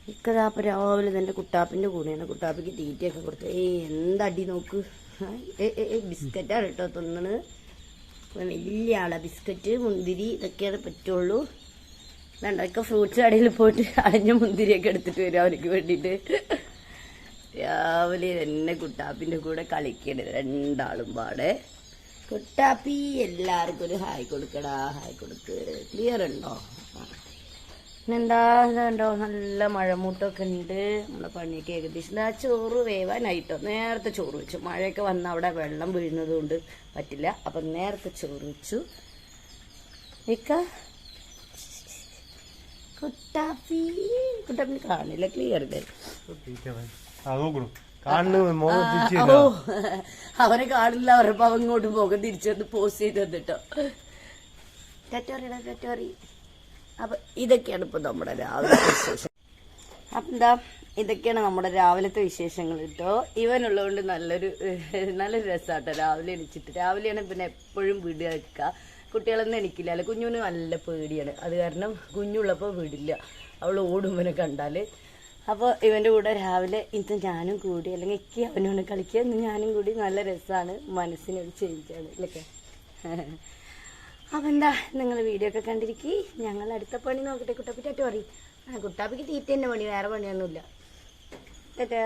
ഇക്കതാപ്പം രാവിലെ തന്നെ കുട്ടാപ്പിൻ്റെ കൂടെയാണ്. കുട്ടാപ്പിക്ക് തീറ്റയൊക്കെ കൊടുത്ത് എന്തടി നോക്ക്. ബിസ്ക്കറ്റാണ് കേട്ടോ തിന്നണ്. വലിയ ആളാ. ബിസ്ക്കറ്റ് മുന്തിരി ഇതൊക്കെയാണ് പറ്റുള്ളൂ. രണ്ടൊക്കെ ഫ്രൂട്ട്സ് കടയിൽ പോയിട്ട് അടഞ്ഞ മുന്തിരിയൊക്കെ എടുത്തിട്ട് വരും അവർക്ക് വേണ്ടിയിട്ട്. രാവിലെ തന്നെ കുട്ടാപ്പിൻ്റെ കൂടെ കളിക്കണത് രണ്ടാളും പാടെ. കുട്ടാപ്പി എല്ലാവർക്കും ഒരു ഹായ് കൊടുക്കടാ. ഹായ് കൊടുക്ക്. ക്ലിയർ ഉണ്ടോ? എന്താ ഇതുണ്ടോ, നല്ല മഴമൂട്ടമൊക്കെ ഉണ്ട്. നമ്മുടെ പണിയൊക്കെ ഏകദേശം ചോറ് വേവാനായിട്ടോ. നേരത്തെ ചോറ് വെച്ചു. മഴയൊക്കെ വന്ന അവിടെ വെള്ളം വീഴുന്നത് കൊണ്ട് പറ്റില്ല. അപ്പം നേരത്തെ ചോറ് വെച്ചു. ഇക്ക കുട്ടാപ്പിന് കാണില്ല. ക്ലിയർ ഇല്ലേ? അവരെ കാണില്ല. അവരപ്പോ അവ ഇങ്ങോട്ട് പോകും. തിരിച്ചു പോസ്റ്റ് ചെയ്ത് തന്നിട്ടോ. ടെറ്റോറി. അപ്പൊ ഇതൊക്കെയാണ് ഇപ്പൊ നമ്മുടെ രാവിലത്തെ വിശേഷം. അപ്പൊ എന്താ, ഇതൊക്കെയാണ് നമ്മുടെ രാവിലത്തെ വിശേഷങ്ങൾ കേട്ടോ. ഇവനുള്ളതുകൊണ്ട് നല്ലൊരു രസമാട്ടോ രാവിലെ എണിച്ചിട്ട്. രാവിലെയാണ് പിന്നെ എപ്പോഴും വീട് വെക്കുക. കുട്ടികളൊന്നും എണിക്കില്ല. അല്ല, കുഞ്ഞുവിന് നല്ല പേടിയാണ്. അത് കാരണം കുഞ്ഞുള്ളപ്പോൾ വീടില്ല. അവൾ ഓടുമ്പനെ കണ്ടാല്. അപ്പോൾ ഇവൻ്റെ കൂടെ രാവിലെ ഇന്ന് ഞാനും കൂടി, അല്ലെങ്കിൽ എനിക്ക് അവനോട് കളിക്കുക. ഇന്ന് ഞാനും കൂടി നല്ല രസമാണ്. മനസ്സിനൊരു ചേഞ്ചാണ് ഇല്ലൊക്കെ. അപ്പം എന്താ, നിങ്ങൾ വീഡിയോ ഒക്കെ കണ്ടിരിക്കി. ഞങ്ങൾ അടുത്ത പണി നോക്കട്ടെ. കുട്ടാപ്പി ടാറ്റ പറയും. കുട്ടാപ്പിക്ക് തീറ്റ തന്നെ പണി, വേറെ പണിയൊന്നുമില്ല. ടാറ്റാ.